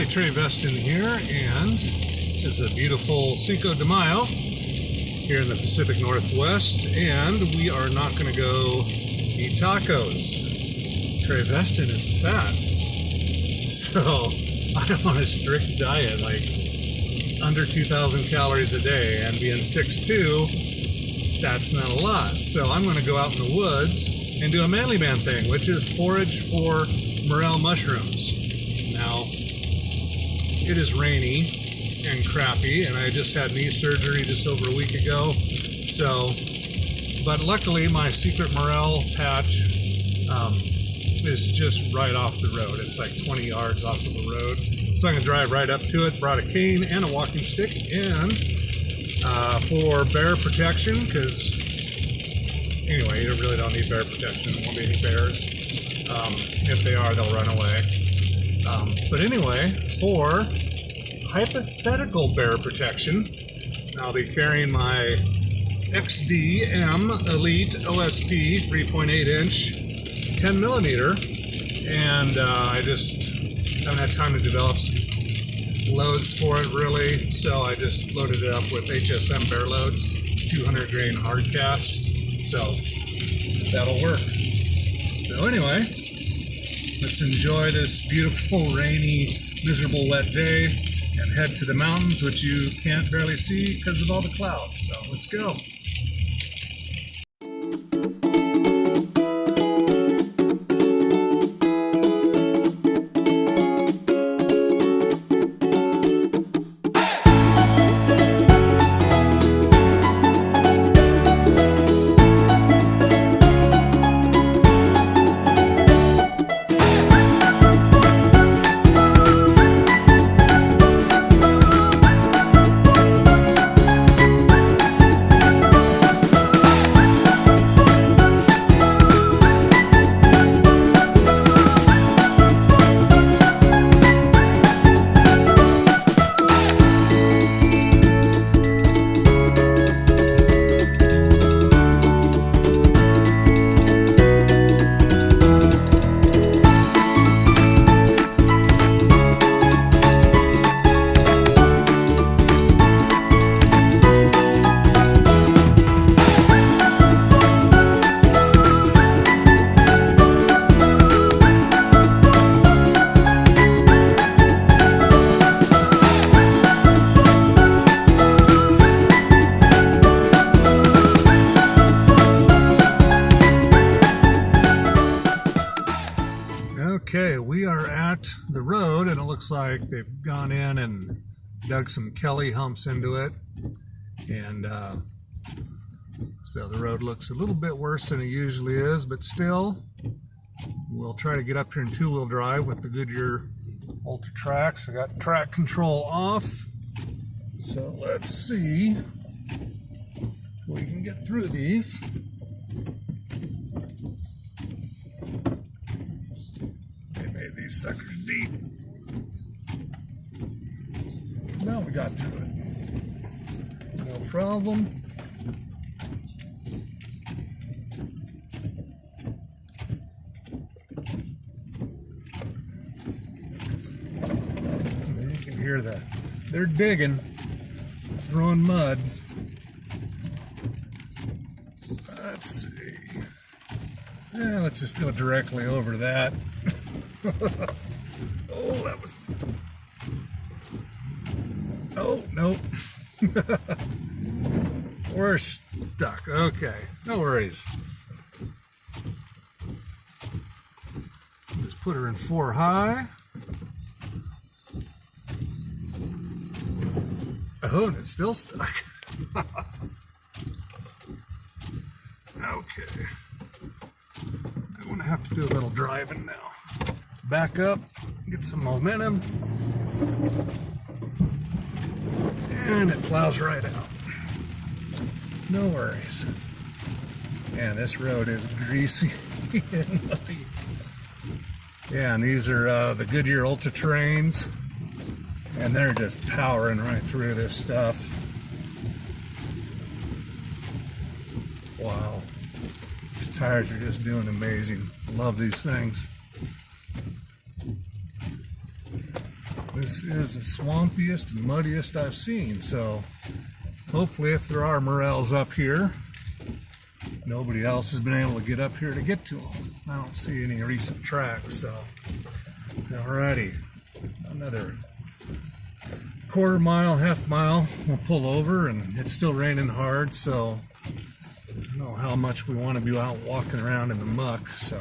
Hi, Trey Veston here, and it's a beautiful Cinco de Mayo here in the Pacific Northwest, and we are not going to go eat tacos. Trey Veston is fat, so I'm on a strict diet, like under 2,000 calories a day, and being 6'2", that's not a lot. So I'm going to go out in the woods and do a manly man thing, which is forage for morel mushrooms. Now, it is rainy and crappy, and I just had knee surgery just over a week ago. So, but luckily my secret morel patch is just right off the road. It's like 20 yards off of the road. So I'm gonna drive right up to it. Brought a cane and a walking stick, and for bear protection, because anyway, you really don't need bear protection. There won't be any bears. If they are, they'll run away. But anyway, for hypothetical bear protection, I'll be carrying my XDM Elite OSP 3.8 inch 10 millimeter, and I just haven't had time to develop some loads for it really, so I just loaded it up with HSM bear loads, 200 grain hard cast, so that'll work. So anyway, let's enjoy this beautiful, rainy, miserable, wet day and head to the mountains, which you can't barely see because of all the clouds. So let's go. Okay, we are at the road, and it looks like they've gone in and dug some Kelly humps into it, and so the road looks a little bit worse than it usually is, but still we'll try to get up here in two-wheel drive with the Goodyear Ultra Tracks. I got track control off, so let's see if we can get through these. These suckers deep. Now we got through it. No problem. You can hear that. They're digging, throwing mud. Let's see. Yeah, let's just go directly over that. Oh, that was... Oh, nope. We're stuck. Okay, no worries. Just put her in 4 high. Oh, and it's still stuck. Okay. I'm gonna have to do a little driving now. Back up, get some momentum, and it plows right out. No worries. Man, this road is greasy and muddy. Yeah, and these are the Goodyear Ultra Trains, and they're just powering right through this stuff. Wow. These tires are just doing amazing. Love these things. This is the swampiest and muddiest I've seen, so hopefully if there are morels up here, nobody else has been able to get up here to get to them. I don't see any recent tracks, so alrighty, another quarter mile, half mile, we'll pull over, and it's still raining hard, so I don't know how much we want to be out walking around in the muck, so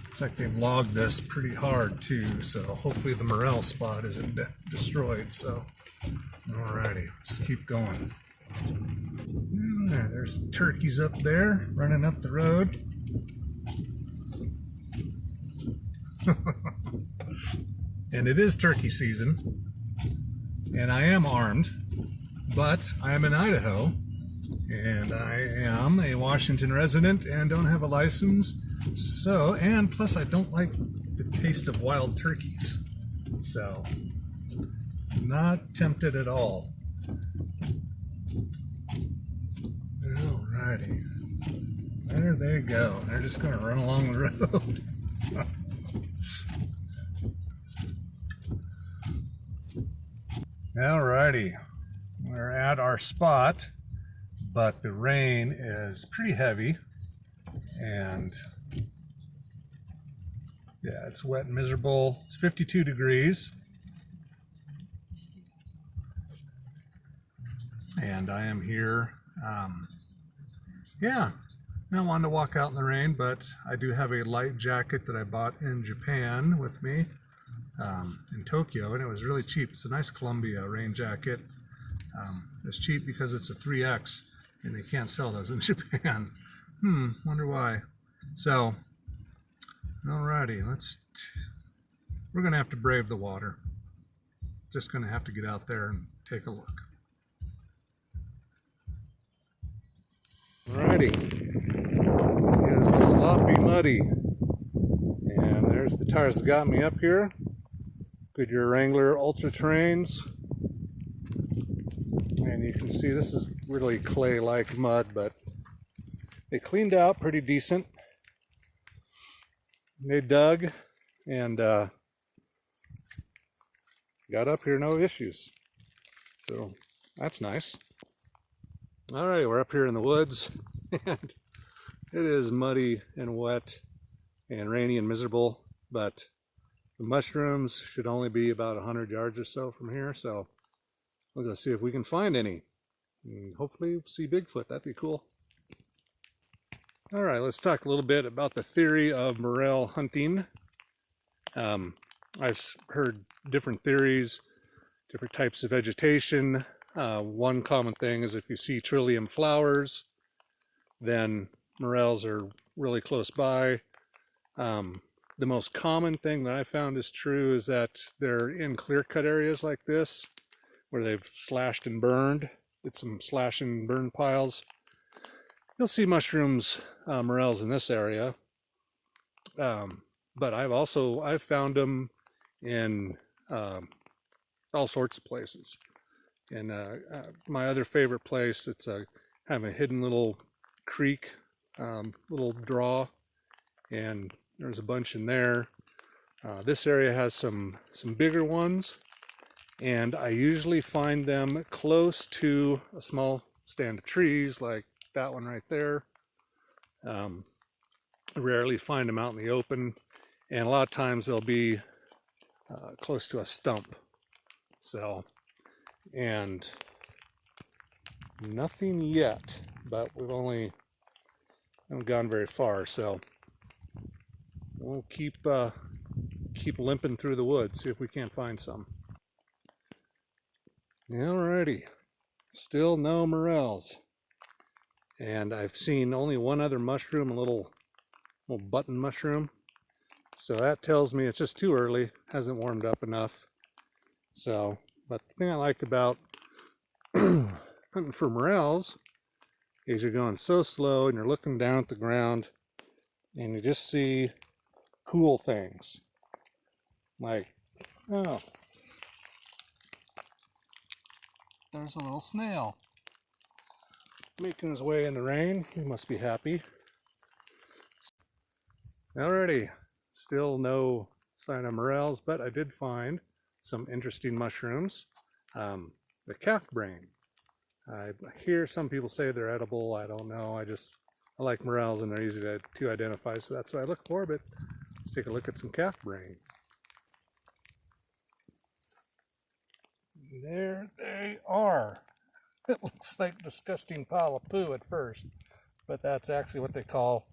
looks like they've logged this pretty hard too, so hopefully the morel spot isn't destroyed, so alrighty, just keep going. There's turkeys up there running up the road. And it is turkey season, and I am armed, but I am in Idaho, and I am a Washington resident and don't have a license, so, and plus I don't like the taste of wild turkeys, so not tempted at all. Alrighty, there they go. They're just going to run along the road. Alrighty, we're at our spot, but the rain is pretty heavy, and yeah, it's wet and miserable. It's 52 degrees, and I am here. Yeah, not wanting to walk out in the rain, but I do have a light jacket that I bought in Japan with me. In Tokyo, and it was really cheap. It's a nice Columbia rain jacket. It's cheap because it's a 3X, and they can't sell those in Japan. Wonder why. So, alrighty, we're gonna have to brave the water. Just gonna have to get out there and take a look. Alrighty, it is sloppy, muddy, and there's the tires that got me up here. Goodyear Wrangler Ultra Terrains, and you can see this is really clay-like mud, but they cleaned out pretty decent. They dug and got up here no issues, so that's nice. All right, we're up here in the woods, and it is muddy and wet and rainy and miserable, but the mushrooms should only be about 100 yards or so from here, so we'll go see if we can find any. And hopefully see Bigfoot, that'd be cool. All right, let's talk a little bit about the theory of morel hunting. I've heard different theories, different types of vegetation. One common thing is if you see trillium flowers, then morels are really close by. The most common thing that I found is true is that they're in clear-cut areas like this, where they've slashed and burned. It's some slash and burn piles. You'll see mushrooms, morels in this area. But I've found them in all sorts of places. And my other favorite place, it's kind of a hidden little creek, little draw, and there's a bunch in there. This area has some bigger ones, and I usually find them close to a small stand of trees, like that one right there. I rarely find them out in the open, and a lot of times they'll be close to a stump. So, and nothing yet, but haven't gone very far, so we'll keep limping through the woods, see if we can't find some. Alrighty, still no morels, and I've seen only one other mushroom, a little button mushroom, so that tells me it's just too early, hasn't warmed up enough. So, but the thing I like about hunting for morels is you're going so slow and you're looking down at the ground and you just see cool things like, oh, there's a little snail making his way in the rain. He must be happy. Alrighty, still no sign of morels, but I did find some interesting mushrooms. The calf brain. I hear some people say they're edible. I don't know. I like morels and they're easy to identify, so that's what I look for. But let's take a look at some calf brain. There they are. It looks like a disgusting pile of poo at first, but that's actually what they call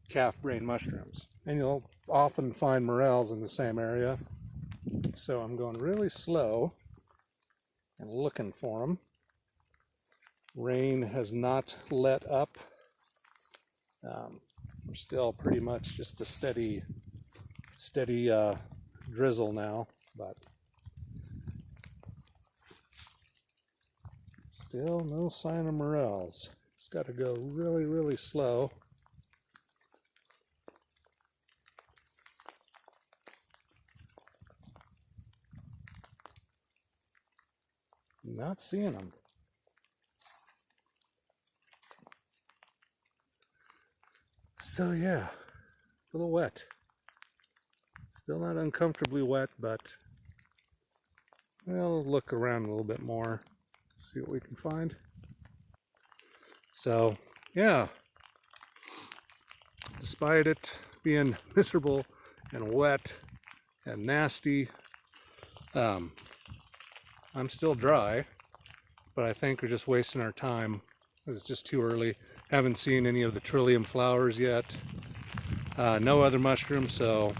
calf brain mushrooms. And you'll often find morels in the same area. So I'm going really slow and looking for them. Rain has not let up. We're still pretty much just a steady drizzle now, but still no sign of morels. Just got to go really, really slow. Not seeing them. So yeah, a little wet. Still not uncomfortably wet, but we'll look around a little bit more, see what we can find. So yeah, despite it being miserable and wet and nasty, I'm still dry, but I think we're just wasting our time. It's just too early. Haven't seen any of the trillium flowers yet. No other mushrooms, so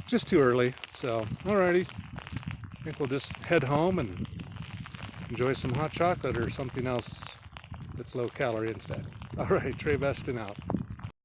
just too early. So, alrighty. I think we'll just head home and enjoy some hot chocolate or something else that's low calorie instead. Alright, Trey Beston out.